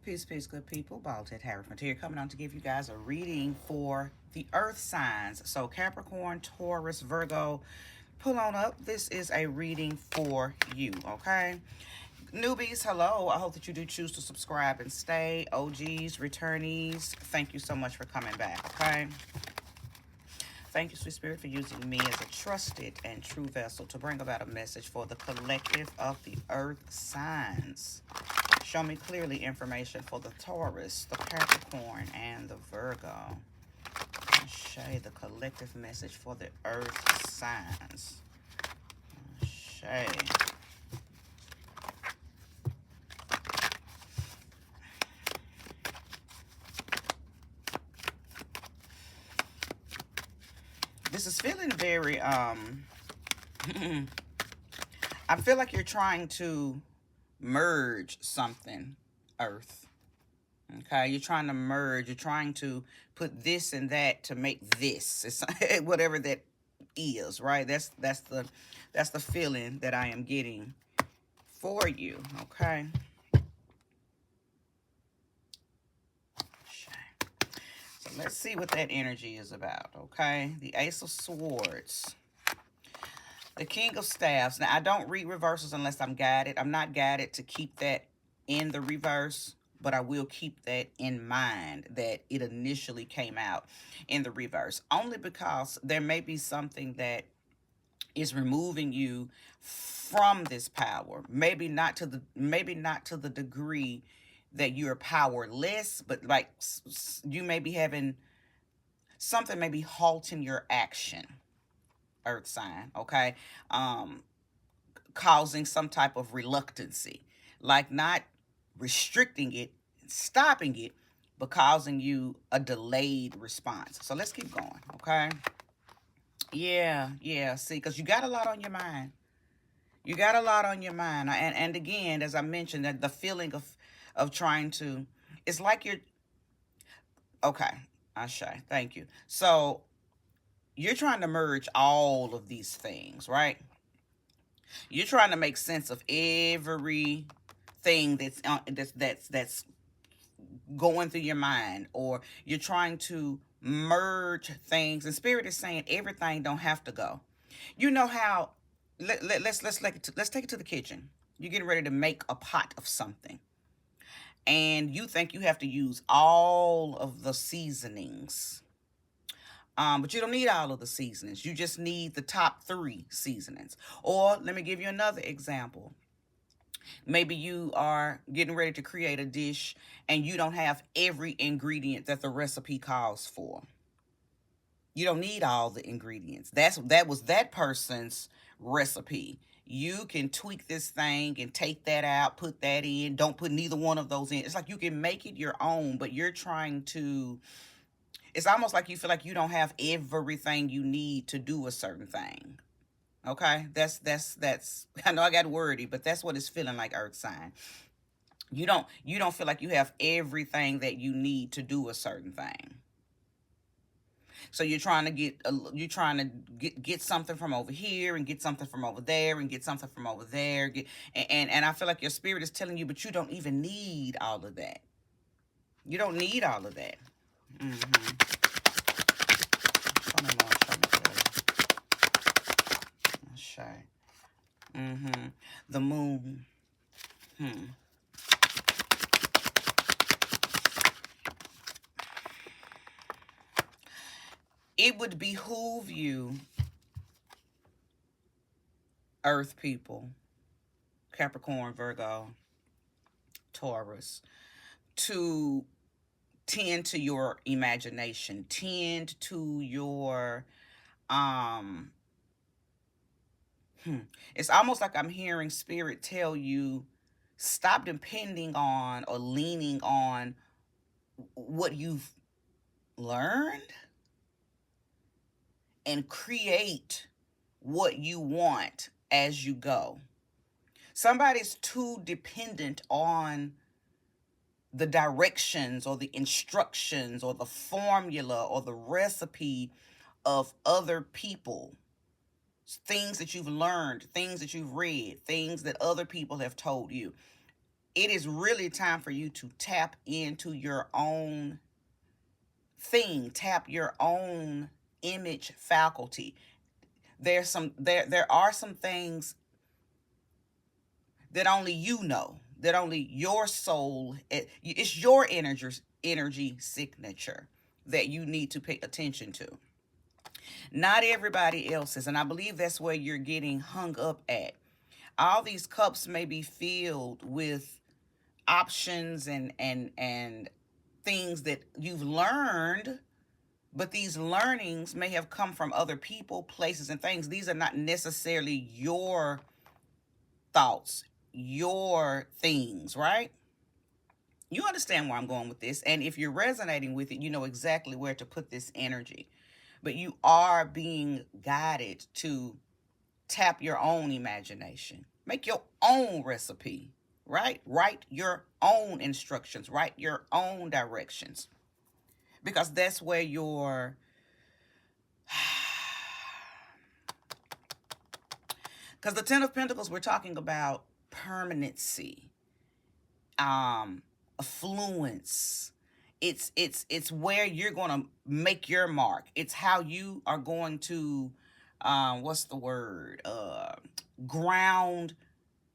Peace, peace, good people. Bald Head Harriman here, coming on to give you guys a reading for the earth signs. So, Capricorn, Taurus, Virgo, pull on up. This is a reading for you, okay? Newbies, hello. I hope that you do choose to subscribe and stay. OGs, returnees, thank you so much for coming back, okay? Thank you, Sweet Spirit, for using me as a trusted and true vessel to bring about a message for the collective of the earth signs. Show me clearly information for the Taurus, the Capricorn, and the Virgo. Show the collective message for the earth signs. Show. This is feeling very, I feel like you're trying to merge something, Earth. Okay, you're trying to merge. You're trying to put this and that to make this. It's whatever that is, right? That's the feeling that I am getting for you. Okay. So let's see what that energy is about. Okay, the Ace of Swords. The King of Staffs. Now, I don't read reversals unless I'm guided. I'm not guided to keep that in the reverse, but I will keep that in mind that it initially came out in the reverse. Only because there may be something that is removing you from this power. Maybe not to the degree that you're powerless, but like you may be having something may be halting your action, earth sign, okay? Causing some type of reluctancy, like not restricting it, stopping it, but causing you a delayed response. So let's keep going, okay? Yeah, see, because you got a lot on your mind. You got a lot on your mind. And again, as I mentioned, that the feeling of trying to, it's like you're, okay, Ashay, thank you. So you're trying to merge all of these things, right? You're trying to make sense of everything that's going through your mind, or you're trying to merge things. And Spirit is saying everything don't have to go. You know how? Let's take it to the kitchen. You're getting ready to make a pot of something, and you think you have to use all of the seasonings. But you don't need all of the seasonings. You just need the top 3 seasonings. Or let me give you another example. Maybe you are getting ready to create a dish and you don't have every ingredient that the recipe calls for. You don't need all the ingredients. That was that person's recipe. You can tweak this thing and take that out, put that in. Don't put neither one of those in. It's like you can make it your own, but you're trying to, it's almost like you feel like you don't have everything you need to do a certain thing. Okay? That's I know I got wordy, but that's what it's feeling like, earth sign. You don't feel like you have everything that you need to do a certain thing. So you're trying to get something from over here and get something from over there and get something from over there. And I feel like your spirit is telling you, but you don't even need all of that. You don't need all of that. Mm-hmm. Show me more. Show me clearly. Shy. Mm-hmm. The moon. It would behoove you, earth people, Capricorn, Virgo, Taurus, to tend to your imagination, tend to your um it's almost like I'm hearing spirit tell you, stop depending on or leaning on what you've learned, and create what you want as you go. Somebody's too dependent on the directions or the instructions or the formula or the recipe of other people. Things that you've learned, things that you've read, things that other people have told you. it is really time for you to tap into your own thing, tap your own image faculty. There are some things that only you know, that only your soul, it's your energy signature that you need to pay attention to. Not everybody else's, and I believe that's where you're getting hung up at. All these cups may be filled with options and things that you've learned, but these learnings may have come from other people, places, and things. These are not necessarily your thoughts, your things, right? You understand where I'm going with this. And if you're resonating with it, you know exactly where to put this energy. But you are being guided to tap your own imagination, make your own recipe, right? Write your own instructions, write your own directions, because that's where your because the Ten of Pentacles, we're talking about permanency, affluence. It's where you're going to make your mark. It's how you are going to what's the word, ground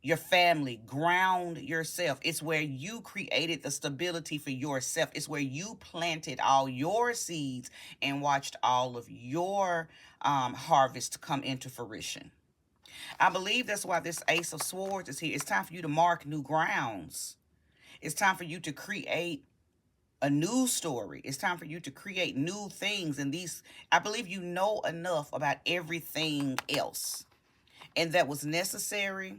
your family, ground yourself. It's where you created the stability for yourself. It's where you planted all your seeds and watched all of your harvest come into fruition. I believe that's why this Ace of Swords is here. It's time for you to mark new grounds. It's time for you to create a new story. It's time for you to create new things. And these, I believe you know enough about everything else. And that was necessary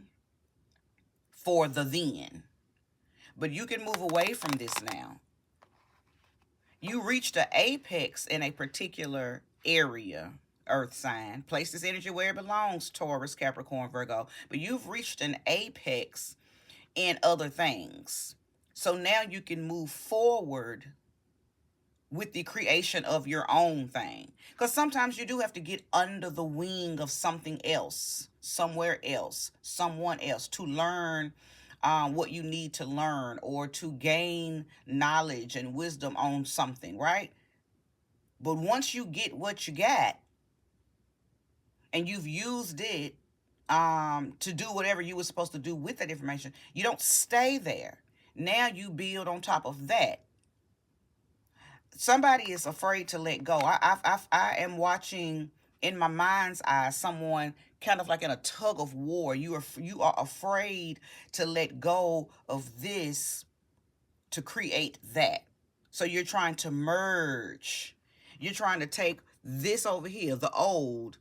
for the then. But you can move away from this now. You reached the apex in a particular area, earth sign. Place this energy where it belongs, Taurus, Capricorn, Virgo. But you've reached an apex in other things. So now you can move forward with the creation of your own thing. Because sometimes you do have to get under the wing of something else, somewhere else, someone else, to learn what you need to learn, or to gain knowledge and wisdom on something, right? But once you get what you got and you've used it to do whatever you were supposed to do with that information, you don't stay there. Now you build on top of that. Somebody is afraid to let go. I am watching in my mind's eye someone kind of like in a tug of war. You are afraid to let go of this to create that. So you're trying to merge. You're trying to take this over here, the old,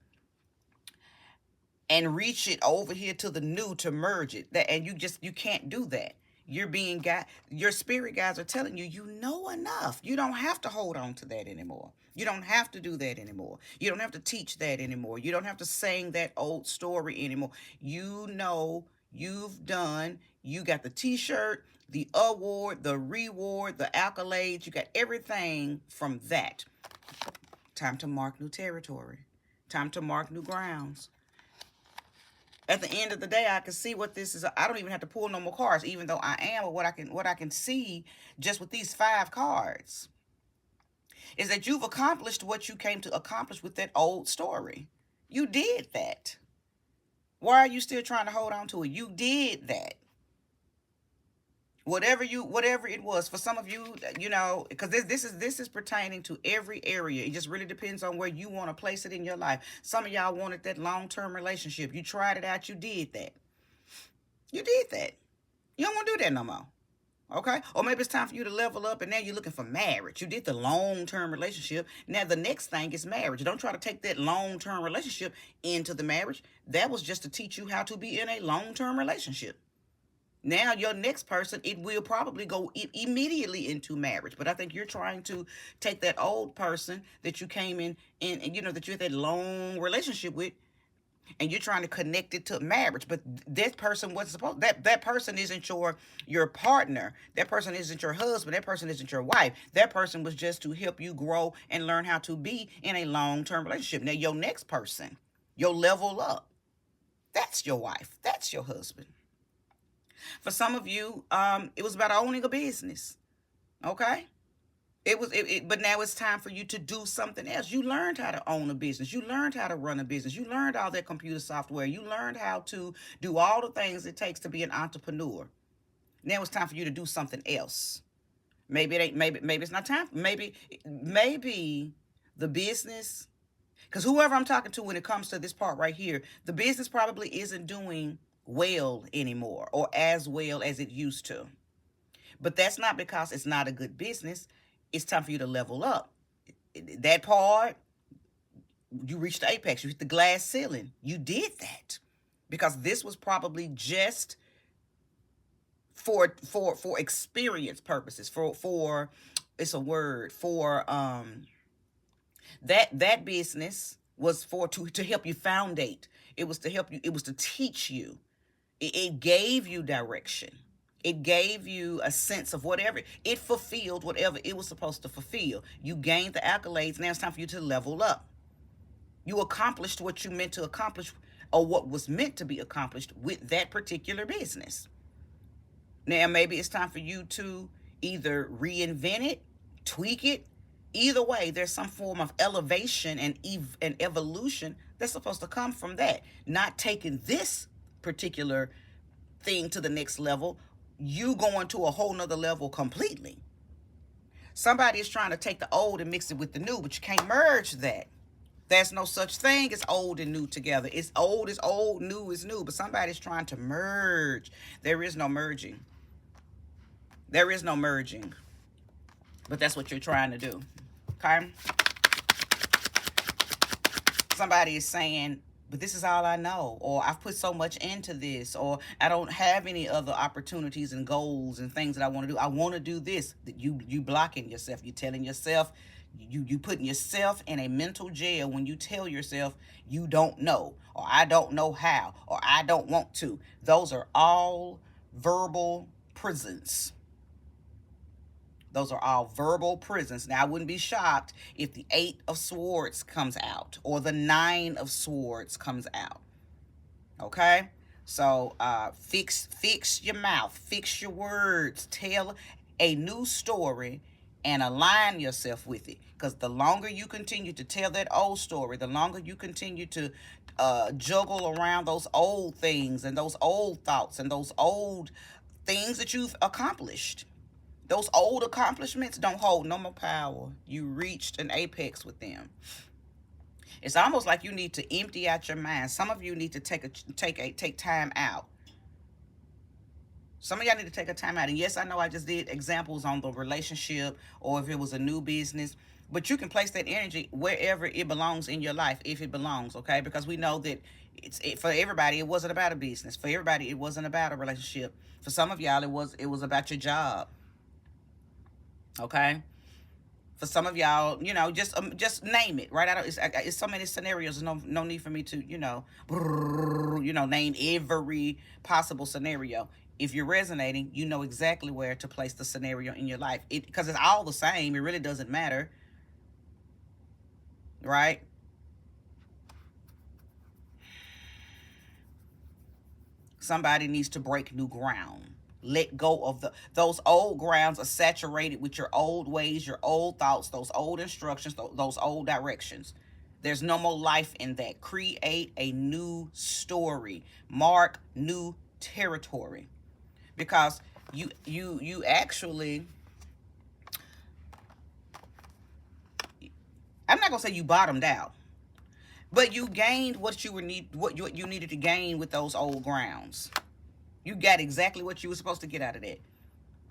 and reach it over here to the new to merge it. And you can't do that. You're being your spirit guides are telling you, you know enough. You don't have to hold on to that anymore. You don't have to do that anymore. You don't have to teach that anymore. You don't have to sing that old story anymore. You know, you've done, you got the t-shirt, the award, the reward, the accolades. You got everything from that. Time to mark new territory. Time to mark new grounds. At the end of the day, I can see what this is. I don't even have to pull no more cards, even though I am. But what I can see just with these 5 cards is that you've accomplished what you came to accomplish with that old story. You did that. Why are you still trying to hold on to it? You did that. Whatever it was, for some of you, you know, because this is pertaining to every area. It just really depends on where you want to place it in your life. Some of y'all wanted that long-term relationship. You tried it out. You did that. You did that. You don't want to do that no more. Okay? Or maybe it's time for you to level up and now you're looking for marriage. You did the long-term relationship. Now the next thing is marriage. Don't try to take that long-term relationship into the marriage. That was just to teach you how to be in a long-term relationship. Now your next person, it will probably go immediately into marriage. But I think you're trying to take that old person that you came in, you know, that you had that long relationship with, and you're trying to connect it to marriage. But that person wasn't supposed, that person isn't your partner. That person isn't your husband. That person isn't your wife. That person was just to help you grow and learn how to be in a long-term relationship. Now your next person, your level up, that's your wife. That's your husband. For some of you, it was about owning a business. Okay. But now it's time for you to do something else. You learned how to own a business. You learned how to run a business. You learned all that computer software. You learned how to do all the things it takes to be an entrepreneur. Now it's time for you to do something else. Maybe it ain't. Maybe it's not time. Maybe the business. Because whoever I'm talking to when it comes to this part right here, the business probably isn't doing well anymore or as well as it used to. But that's not because it's not a good business. It's time for you to level up. That part, you reached the apex. You hit the glass ceiling. You did that because this was probably just for experience purposes. For it's a word for that business was for to help you foundate. It was to help you. It was to teach you. It gave you direction. It gave you a sense of whatever. It fulfilled whatever it was supposed to fulfill. You gained the accolades. Now it's time for you to level up. You accomplished what you meant to accomplish or what was meant to be accomplished with that particular business. Now maybe it's time for you to either reinvent it, tweak it. Either way, there's some form of elevation and evolution that's supposed to come from that. Not taking this particular thing to the next level, you going to a whole nother level completely. Somebody is trying to take the old and mix it with the new, but you can't merge that. There's no such thing as old and new together. It's old is old, new is new, but somebody's trying to merge. There is no merging. There is no merging. But that's what you're trying to do. Okay? Somebody is saying, but this is all I know, or I've put so much into this, or I don't have any other opportunities and goals and things that I want to do. I want to do this. You blocking yourself. You telling yourself, you putting yourself in a mental jail when you tell yourself you don't know, or I don't know how, or I don't want to. Those are all verbal prisons. Those are all verbal prisons. Now, I wouldn't be shocked if the 8 of Swords comes out or the 9 of Swords comes out. Okay? So, fix your mouth. Fix your words. Tell a new story and align yourself with it. Because the longer you continue to tell that old story, the longer you continue to juggle around those old things and those old thoughts and those old things that you've accomplished. Those old accomplishments don't hold no more power. You reached an apex with them. It's almost like you need to empty out your mind. Some of you need to take time out. Some of y'all need to take a time out. And yes, I know I just did examples on the relationship or if it was a new business. But you can place that energy wherever it belongs in your life, if it belongs, okay? Because we know that for everybody, it wasn't about a business. For everybody, it wasn't about a relationship. For some of y'all, it was about your job. Okay, for some of y'all, just name it, right? It's so many scenarios. No need for me to, name every possible scenario. If you're resonating, you know exactly where to place the scenario in your life. Because it's all the same. It really doesn't matter, right? Somebody needs to break new ground. Let go of those old grounds are saturated with your old ways, your old thoughts, those old instructions, those old directions. There's no more life in that. Create a new story. Mark new territory. Because you actually, I'm not gonna say you bottomed out, but you gained what you needed to gain with those old grounds. You got exactly what you were supposed to get out of that.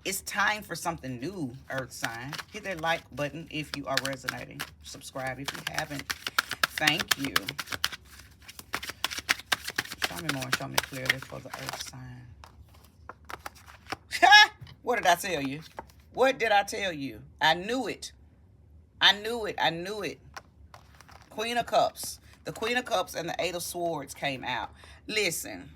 It's time for something new, Earth sign. Hit that like button if you are resonating. Subscribe if you haven't. Thank you. Show me more and show me clearly for the Earth sign. What did I tell you? What did I tell you? I knew it. I knew it. I knew it. Queen of Cups. The Queen of Cups and the 8 of Swords came out. Listen.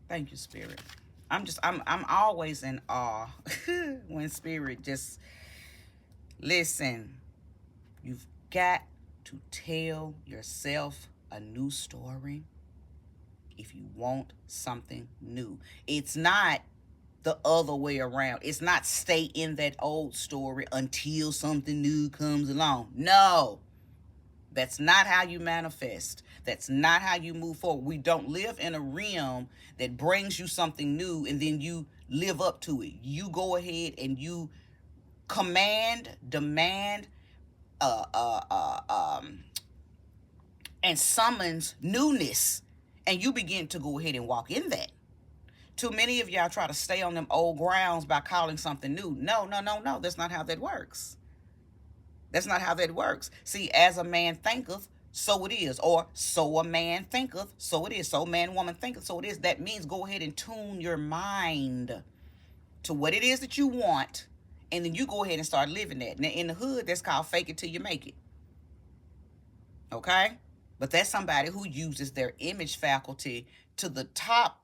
Thank you, Spirit. I'm always in awe when Spirit just, listen, you've got to tell yourself a new story. if you want something new. It's not the other way around. It's not stay in that old story until something new comes along. No, that's not how you manifest. That's not how you move forward. We don't live in a realm that brings you something new and then you live up to it. You go ahead and you command, demand, uh, uh, uh, um, and summons newness, and you begin to go ahead and walk in that. Too many of y'all try to stay on them old grounds by calling something new. No, no, no, no. That's not how that works. That's not how that works. See, as a man thinketh, so it is. Or so a man thinketh, so it is. So man, woman thinketh, so it is. That means go ahead and tune your mind to what it is that you want, and then you go ahead and start living that. Now, in the hood, that's called fake it till you make it. Okay? But that's somebody who uses their image faculty to the top.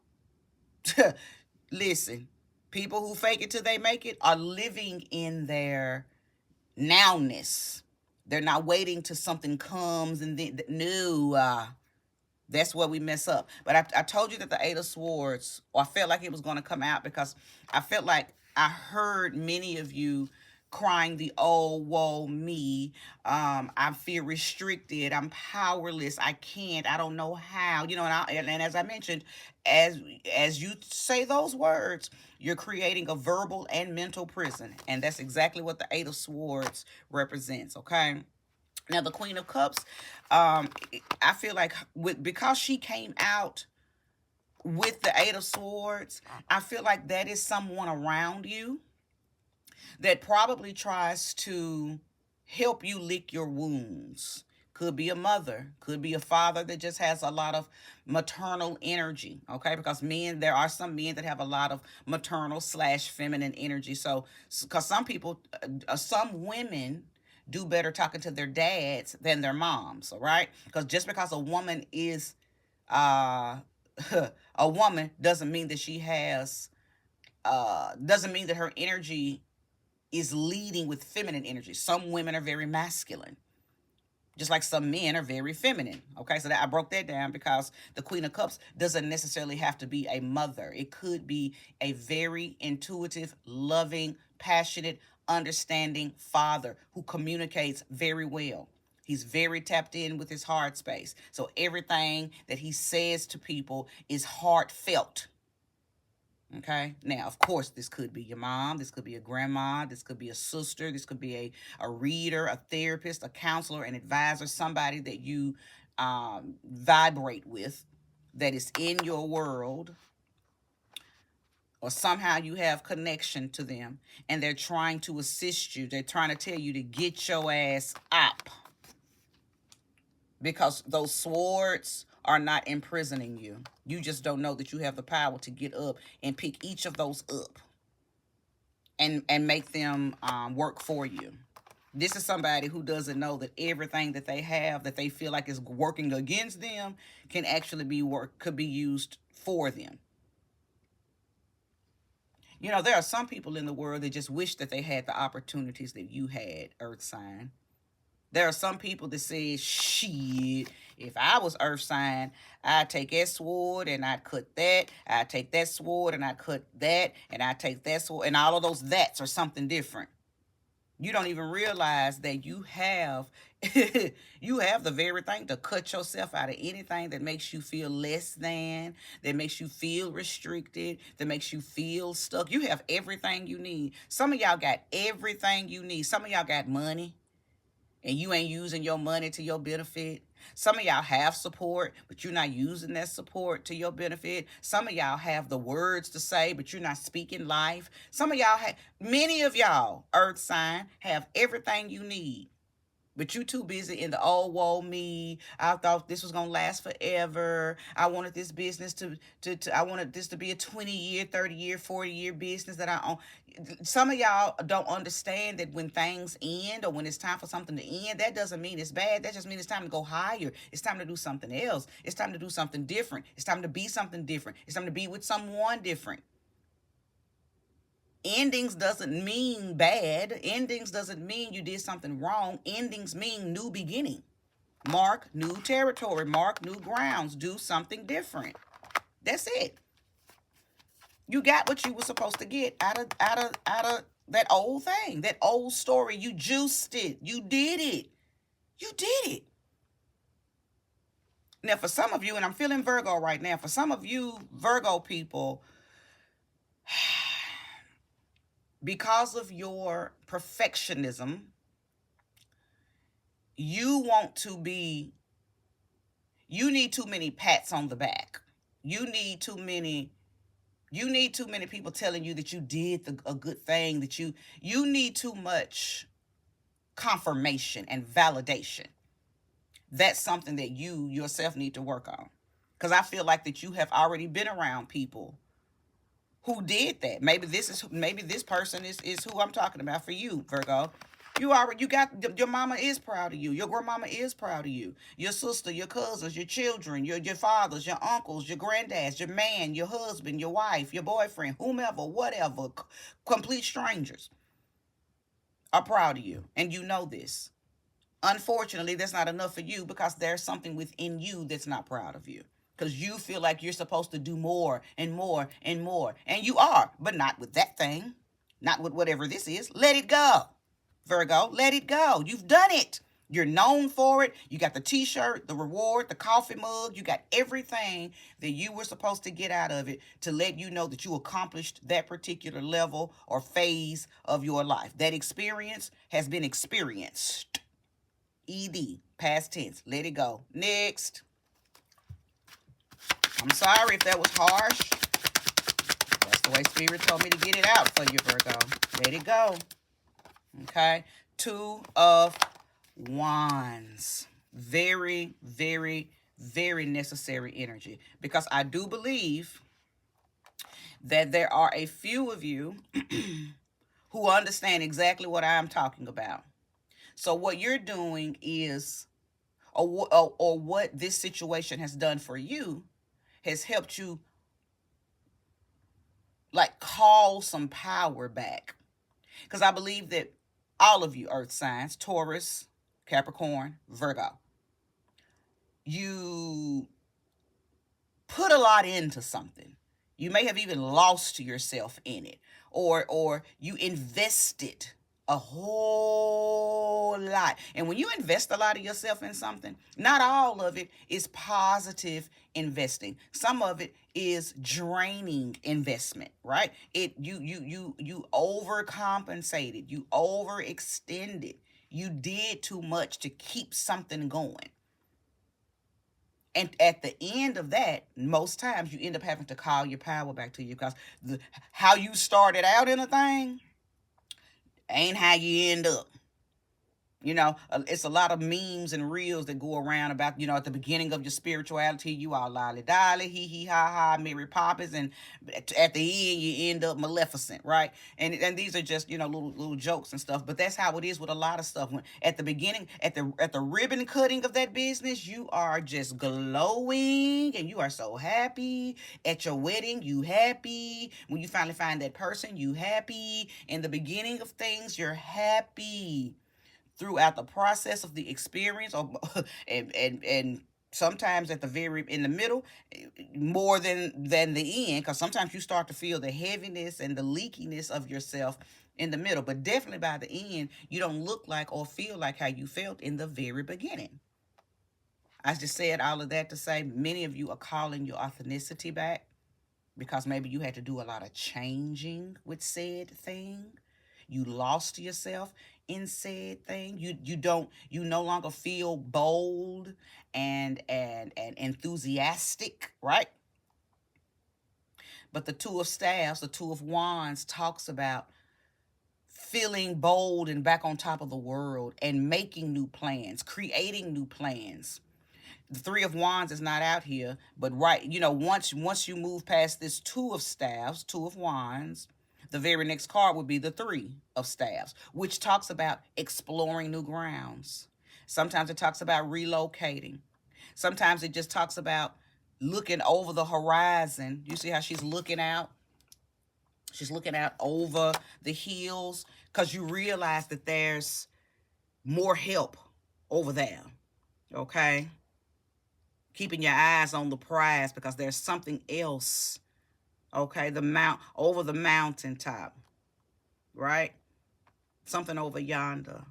Listen, people who fake it till they make it are living in their nowness. They're not waiting till something comes and then no. That's where we mess up. But I told you that the Eight of Swords, or I felt like it was going to come out because I felt like I heard many of you crying the oh woe me. I feel restricted. I'm powerless. I can't. I don't know how. You know, and as I mentioned, as you say those words, you're creating a verbal and mental prison, and that's exactly what the Eight of Swords represents. Okay. Now, the Queen of Cups, I feel like because she came out with the Eight of Swords, I feel like that is someone around you that probably tries to help you lick your wounds. Could be a mother, could be a father that just has a lot of maternal energy, okay? Because there are some men that have a lot of maternal / feminine energy. So, because some people, some women do better talking to their dads than their moms, all right? Because just because a woman is uh, a woman doesn't mean that she has, doesn't mean that her energy is leading with feminine energy. Some women are very masculine, just like some men are very feminine. Okay, so I broke that down because the Queen of Cups doesn't necessarily have to be a mother. It could be a very intuitive, loving, passionate, understanding father who communicates very well. He's very tapped in with his heart space. So everything that he says to people is heartfelt. Okay. Now, of course, this could be your mom. This could be a grandma. This could be a sister. This could be a reader, a therapist, a counselor, an advisor, somebody that you vibrate with that is in your world, or somehow you have connection to them and they're trying to assist you. They're trying to tell you to get your ass up, because those swords are not imprisoning you. You just don't know that you have the power to get up and pick each of those up and make them work for you. This is somebody who doesn't know that everything that they have that they feel like is working against them can actually could be used for them. You know, there are some people in the world that just wish that they had the opportunities that you had, Earth sign. There are some people that say, shit, if I was Earth sign, I'd take that sword and I'd cut that. I'd take that sword and I'd cut that. And I'd take that sword. And all of those that's are something different. You don't even realize that you have you have the very thing to cut yourself out of anything that makes you feel less than, that makes you feel restricted, that makes you feel stuck. You have everything you need. Some of y'all got everything you need. Some of y'all got money and you ain't using your money to your benefit. Some of y'all have support, but you're not using that support to your benefit. Some of y'all have the words to say, but you're not speaking life. Some of y'all many of y'all, Earth sign, have everything you need. But you too busy in the oh woe me. I thought this was gonna last forever. I wanted this business I wanted this to be a 20-year, 30-year, 40-year business that I own. Some of y'all don't understand that when things end or when it's time for something to end, that doesn't mean it's bad. That just means it's time to go higher. It's time to do something else. It's time to do something different. It's time to be something different. It's time to be with someone different. Endings doesn't mean bad. Endings doesn't mean you did something wrong. Endings mean new beginning. Mark new territory. Mark new grounds. Do something different. That's it. You got what you were supposed to get out of that old thing, that old story. You juiced it. You did it. You did it. Now, for some of you, and I'm feeling Virgo right now, for some of you Virgo people, because of your perfectionism, you need too many pats on the back. You need too many people telling you that you did a good thing, that you need too much confirmation and validation. That's something that you yourself need to work on. Because I feel like that you have already been around people who did that. Maybe this person is who I'm talking about for you, Virgo. You got, your mama is proud of you. Your grandmama is proud of you. Your sister, your cousins, your children, your fathers, your uncles, your granddads, your man, your husband, your wife, your boyfriend, whomever, whatever, complete strangers are proud of you. And you know this. Unfortunately, that's not enough for you because there's something within you that's not proud of you. Because you feel like you're supposed to do more and more and more. And you are, but not with that thing. Not with whatever this is. Let it go, Virgo. Let it go. You've done it. You're known for it. You got the t-shirt, the reward, the coffee mug. You got everything that you were supposed to get out of it to let you know that you accomplished that particular level or phase of your life. That experience has been experienced. ED, past tense. Let it go. Next. I'm sorry if that was harsh. That's the way Spirit told me to get it out for you, Virgo. Let it go. Okay. 2 of Wands. Very, very, very necessary energy. Because I do believe that there are a few of you who understand exactly what I'm talking about. So what you're doing is, or what this situation has done for you, has helped you like call some power back. Because I believe that all of you earth signs, Taurus, Capricorn, Virgo, you put a lot into something. You may have even lost yourself in it, or you invested a whole lot. And when you invest a lot of yourself in something, not all of it is positive investing. Some of it is draining investment, right? You overcompensated, you overextended, you did too much to keep something going. And at the end of that, most times you end up having to call your power back to you because how you started out in a thing ain't how you end up. You know, it's a lot of memes and reels that go around about, at the beginning of your spirituality, you all lolly-dolly, hee-hee-ha-ha, Mary Poppins, and at the end, you end up Maleficent, right? And these are just, little jokes and stuff, but that's how it is with a lot of stuff. When at the beginning, at the ribbon cutting of that business, you are just glowing, and you are so happy. At your wedding, you happy. When you finally find that person, you happy. In the beginning of things, you're happy. Throughout the process of the experience, or and sometimes in the middle, more than the end, because sometimes you start to feel the heaviness and the leakiness of yourself in the middle, but definitely by the end, you don't look like or feel like how you felt in the very beginning. I just said all of that to say many of you are calling your authenticity back because maybe you had to do a lot of changing with said thing. You lost yourself in said thing. You no longer feel bold and enthusiastic, right? But the 2 of Staffs, the 2 of Wands, talks about feeling bold and back on top of the world and making new plans, creating new plans. The 3 of Wands is not out here, but right, once you move past this 2 of Staffs, 2 of Wands, the very next card would be the 3 of Staffs, which talks about exploring new grounds. Sometimes it talks about relocating. Sometimes it just talks about looking over the horizon. You see how she's looking out? She's looking out over the hills because you realize that there's more help over there. Okay? Keeping your eyes on the prize because there's something else. Okay, over the mountaintop, right? Something over yonder.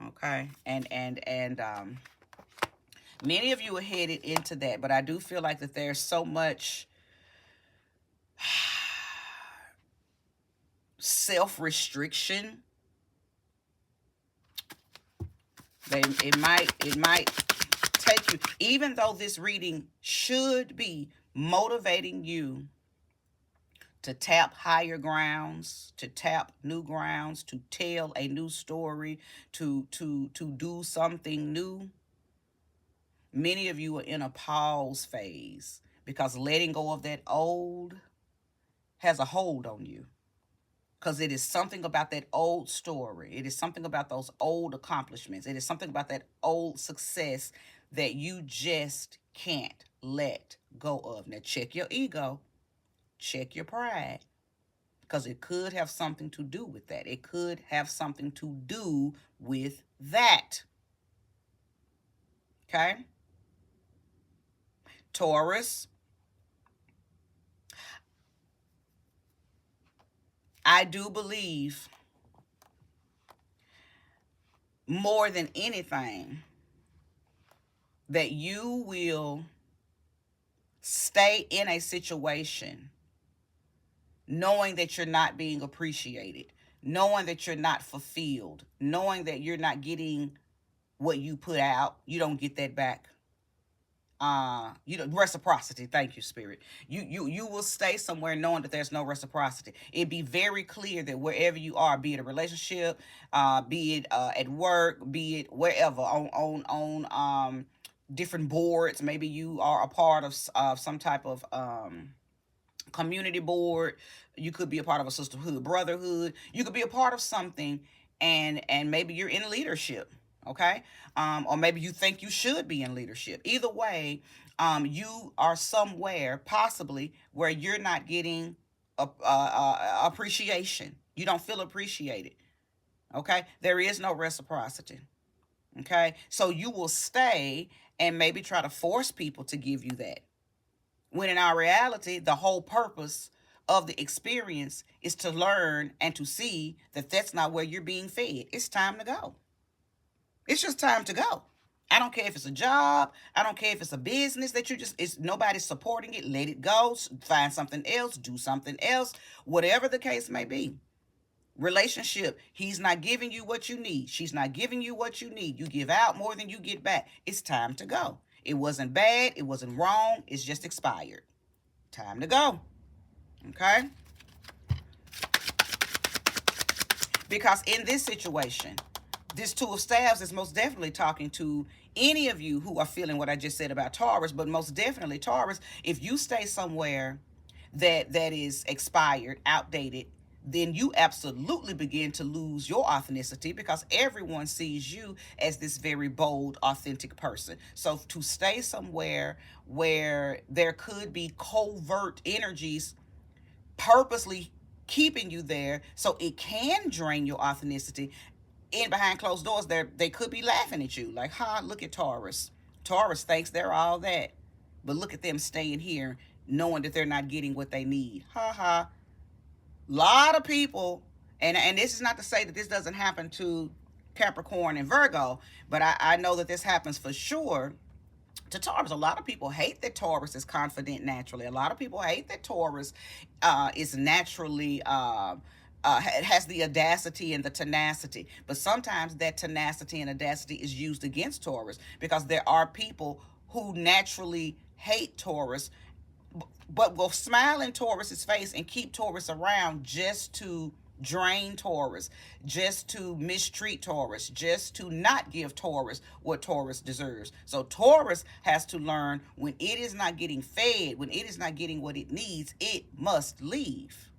Okay, and many of you are headed into that, but I do feel like that there's so much self-restriction. It might take you, even though this reading should be motivating you to tap higher grounds, to tap new grounds, to tell a new story, to do something new. Many of you are in a pause phase because letting go of that old has a hold on you. Because it is something about that old story. It is something about those old accomplishments. It is something about that old success that you just can't let go of. Now, check your ego. Check your pride. Because it could have something to do with that. It could have something to do with that. Okay? Taurus, I do believe more than anything that you will stay in a situation knowing that you're not being appreciated, knowing that you're not fulfilled, knowing that you're not getting what you put out. You don't get that back. Reciprocity. Thank you, Spirit. You will stay somewhere knowing that there's no reciprocity. It'd be very clear that wherever you are, be it a relationship, be it at work, be it wherever, on different boards. Maybe you are a part of some type of community board. You could be a part of a sisterhood, brotherhood. You could be a part of something, and maybe you're in leadership. Okay, or maybe you think you should be in leadership. Either way, you are somewhere possibly where you're not getting appreciation. You don't feel appreciated. Okay, there is no reciprocity. Okay, so you will stay and maybe try to force people to give you that, when in our reality, the whole purpose of the experience is to learn and to see that that's not where you're being fed. It's time to go. It's just time to go. I don't care if it's a job. I don't care if it's a business that it's nobody's supporting it. Let it go. Find something else. Do something else. Whatever the case may be. Relationship. He's not giving you what you need. She's not giving you what you need. You give out more than you get back. It's time to go. It wasn't bad. It wasn't wrong. It's just expired. Time to go. Okay? Because in this situation, this Two of Staves is most definitely talking to any of you who are feeling what I just said about Taurus, but most definitely Taurus, if you stay somewhere that is expired, outdated, then you absolutely begin to lose your authenticity because everyone sees you as this very bold, authentic person. So to stay somewhere where there could be covert energies purposely keeping you there so it can drain your authenticity, in behind closed doors, they could be laughing at you like, look at Taurus. Taurus thinks they're all that, but look at them staying here knowing that they're not getting what they need. Lot of people, and this is not to say that this doesn't happen to Capricorn and Virgo, but I know that this happens for sure to Taurus. A lot of people hate that Taurus is confident naturally. A lot of people hate that Taurus is naturally has the audacity and the tenacity. But sometimes that tenacity and audacity is used against Taurus because there are people who naturally hate Taurus but will smile in Taurus's face and keep Taurus around just to drain Taurus, just to mistreat Taurus, just to not give Taurus what Taurus deserves. So Taurus has to learn when it is not getting fed, when it is not getting what it needs, it must leave.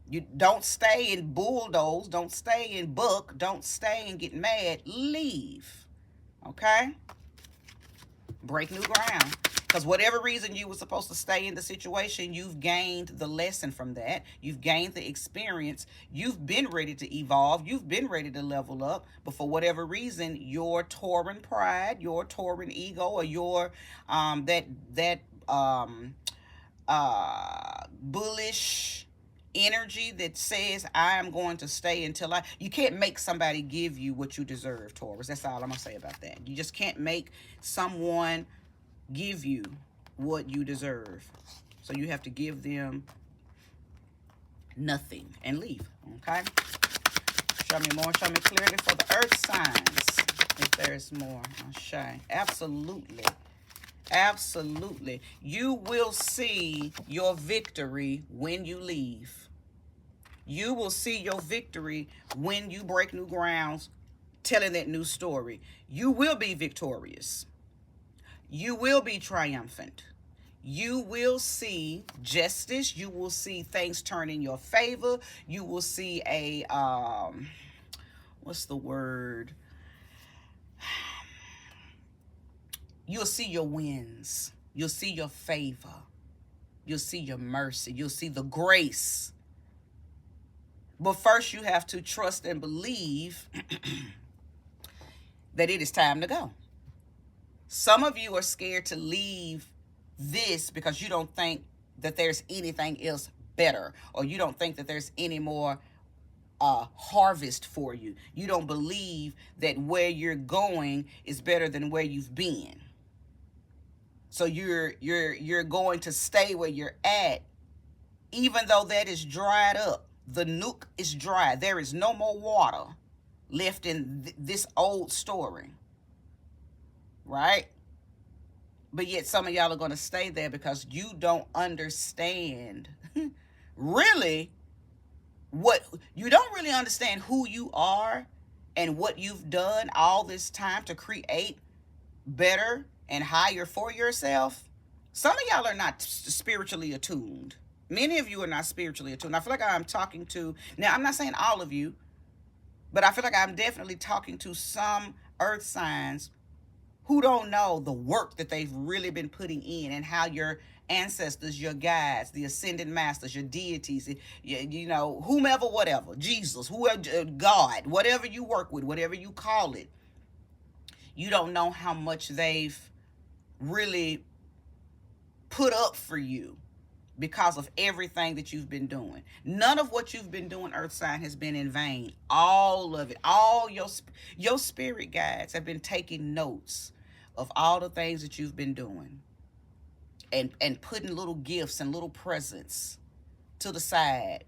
You don't stay and bulldoze, don't stay and book, don't stay and get mad, leave. Okay? Break new ground. Because whatever reason you were supposed to stay in the situation, you've gained the lesson from that. You've gained the experience. You've been ready to evolve. You've been ready to level up. But for whatever reason, your Tauran pride, your Tauran ego, or your um bullish energy that says I am going to stay until you can't make somebody give you what you deserve, Taurus. That's all I'm gonna say about that. You just can't make someone give you what you deserve. So you have to give them nothing and leave. Okay? Show me more. Show me clearly for the earth signs. If there's more, I'll show. Absolutely. Absolutely. You will see your victory when you leave. You will see your victory when you break new grounds, telling that new story. You will be victorious. You will be triumphant. You will see justice. You will see things turn in your favor. You will see a, what's the word? You'll see your wins. You'll see your favor. You'll see your mercy. You'll see the grace. But first you have to trust and believe that it is time to go. Some of you are scared to leave this because you don't think that there's anything else better, or you don't think that there's any more harvest for you. You don't believe that where you're going is better than where you've been. So you're going to stay where you're at, even though that is dried up. The nuke is dry. There is no more water left in this old story, right? But yet some of y'all are going to stay there because you don't understand really you don't really understand who you are and what you've done all this time to create better and higher for yourself. Some of y'all are not spiritually attuned. Many of you are not spiritually attuned. I feel like I'm talking to, now I'm not saying all of you, but I feel like I'm definitely talking to some earth signs who don't know the work that they've really been putting in, and how your ancestors, your guides, the ascended masters, your deities, you know, whomever, whatever, Jesus, whoever, God, whatever you work with, whatever you call it, you don't know how much they've really put up for you because of everything that you've been doing. None of what you've been doing, earth sign, has been in vain. All of it, all your spirit guides have been taking notes of all the things that you've been doing, and putting little gifts and little presents to the side.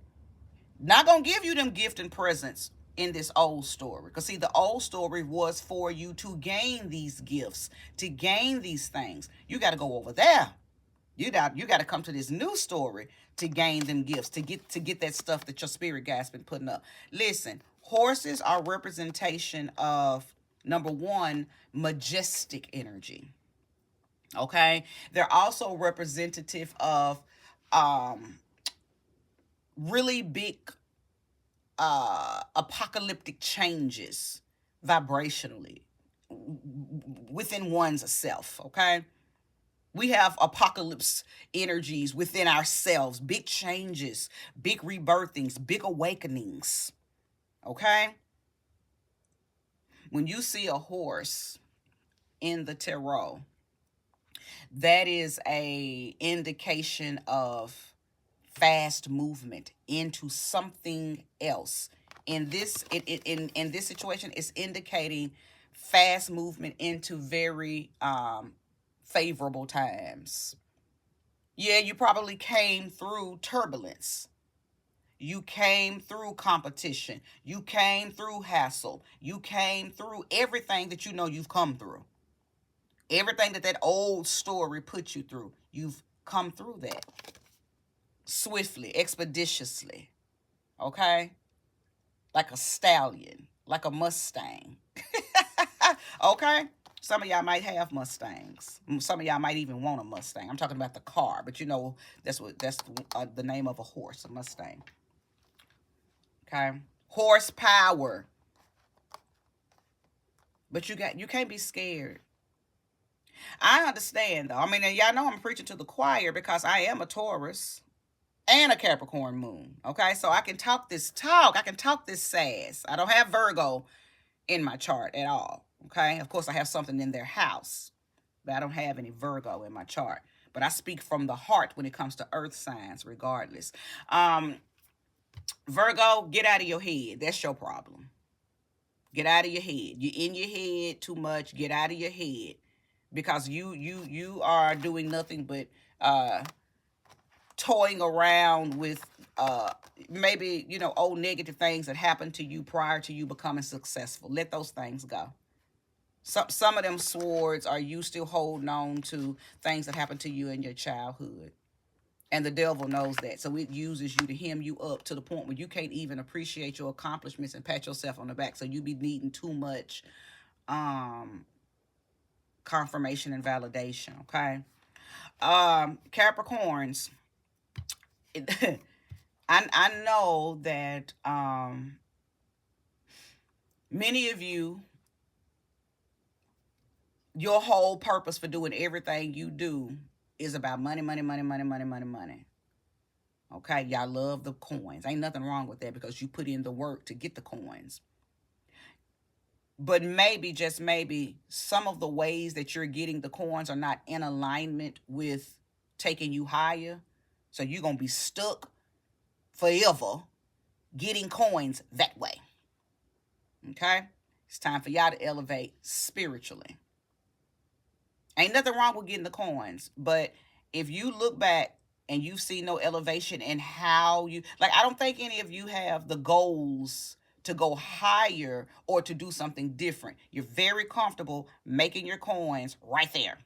Not gonna give you them gift and presents in this old story, because see, the old story was for you to gain these gifts, to gain these things. You got to go over there. You got to come to this new story to gain them gifts, to get that stuff that your spirit guide's been putting up. Listen, horses are representation of, number one, majestic energy. Okay? They're also representative of really big apocalyptic changes vibrationally within one's self. Okay? We have apocalypse energies within ourselves, big changes, big rebirthings, big awakenings. Okay? When you see a horse in the tarot, that is a indication of fast movement into something else. In this in this situation, it's indicating fast movement into very favorable times. Yeah, you probably came through turbulence. You came through competition. You came through hassle. You came through everything that you know you've come through. Everything that old story put you through. You've come through that. Swiftly, expeditiously. Okay? Like a stallion. Like a Mustang. Okay? Some of y'all might have Mustangs. Some of y'all might even want a Mustang. I'm talking about the car, but you know that's the name of a horse, a Mustang. Okay, horsepower. But you can't be scared. I understand though. I mean, and y'all know I'm preaching to the choir because I am a Taurus and a Capricorn moon. Okay, so I can talk this talk. I can talk this sass. I don't have Virgo in my chart at all. Okay, of course I have something in their house, but I don't have any Virgo in my chart. But I speak from the heart when it comes to earth signs, regardless. Um, Virgo, get out of your head. That's your problem. Get out of your head. You're in your head too much. Get out of your head because you are doing nothing but toying around with maybe old negative things that happened to you prior to you becoming successful. Let those things go. Some of them swords are you still holding on to things that happened to you in your childhood. And the devil knows that. So it uses you to hem you up to the point where you can't even appreciate your accomplishments and pat yourself on the back. So you be needing too much confirmation and validation. Okay. Capricorns. I know that many of you, your whole purpose for doing everything you do is about money, money, money, money, money, money, money. Okay, y'all love the coins. Ain't nothing wrong with that because you put in the work to get the coins. But maybe, just maybe, some of the ways that you're getting the coins are not in alignment with taking you higher. So you're going to be stuck forever getting coins that way. Okay? It's time for y'all to elevate spiritually. Ain't nothing wrong with getting the coins, but if you look back and you see no elevation in how you, like, I don't think any of you have the goals to go higher or to do something different. You're very comfortable making your coins right there,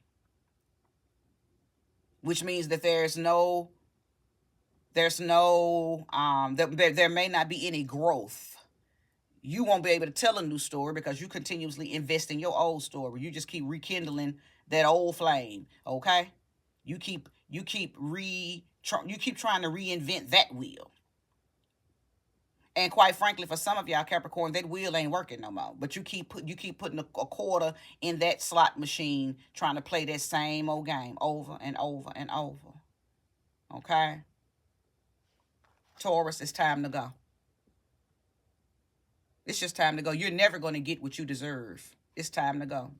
which means that there may not be any growth. You won't be able to tell a new story because you continuously invest in your old story. You just keep rekindling that old flame. Okay, you keep trying to reinvent that wheel. And quite frankly, for some of y'all Capricorn, that wheel ain't working no more. But you keep putting a quarter in that slot machine, trying to play that same old game over and over and over. Okay, Taurus, it's time to go. It's just time to go. You're never going to get what you deserve. It's time to go.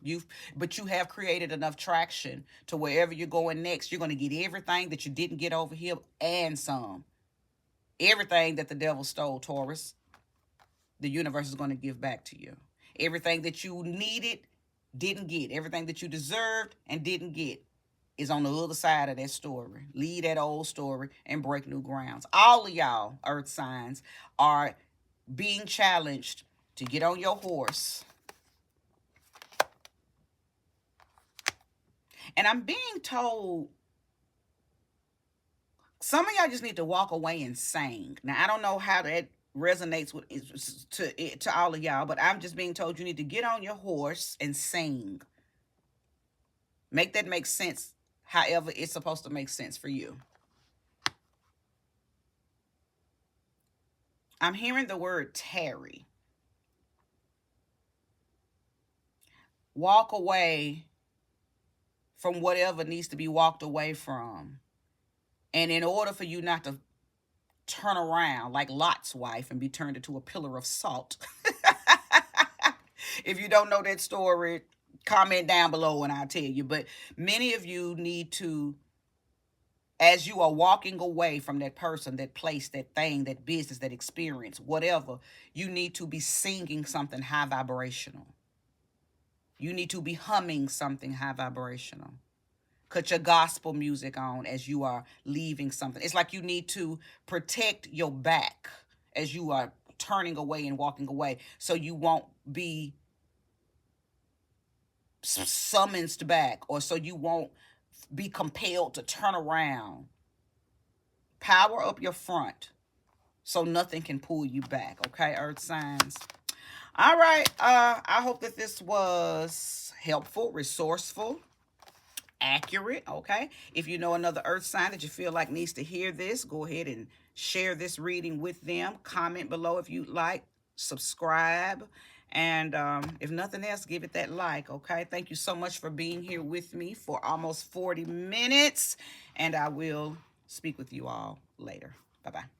But you have created enough traction to wherever you're going next, you're going to get everything that you didn't get over here and some. Everything that the devil stole, Taurus, the universe is going to give back to you. Everything that you needed, didn't get. Everything that you deserved and didn't get is on the other side of that story. Leave that old story and break new grounds. All of y'all earth signs are being challenged to get on your horse. And I'm being told some of y'all just need to walk away and sing. Now, I don't know how that resonates with to all of y'all, but I'm just being told you need to get on your horse and sing. Make that make sense however it's supposed to make sense for you. I'm hearing the word tarry. Walk away from whatever needs to be walked away from. And in order for you not to turn around like Lot's wife and be turned into a pillar of salt. If you don't know that story, comment down below and I'll tell you. But many of you need to, as you are walking away from that person, that place, that thing, that business, that experience, whatever, you need to be singing something high vibrational. You need to be humming something high vibrational. Cut your gospel music on as you are leaving something. It's like you need to protect your back as you are turning away and walking away so you won't be summoned back, or so you won't be compelled to turn around. Power up your front so nothing can pull you back. Okay, earth signs. All right. I hope that this was helpful, resourceful, accurate. Okay, if you know another earth sign that you feel like needs to hear this, go ahead and share this reading with them. Comment below if you'd like, subscribe, And if nothing else, give it that like, okay? Thank you so much for being here with me for almost 40 minutes. And I will speak with you all later. Bye-bye.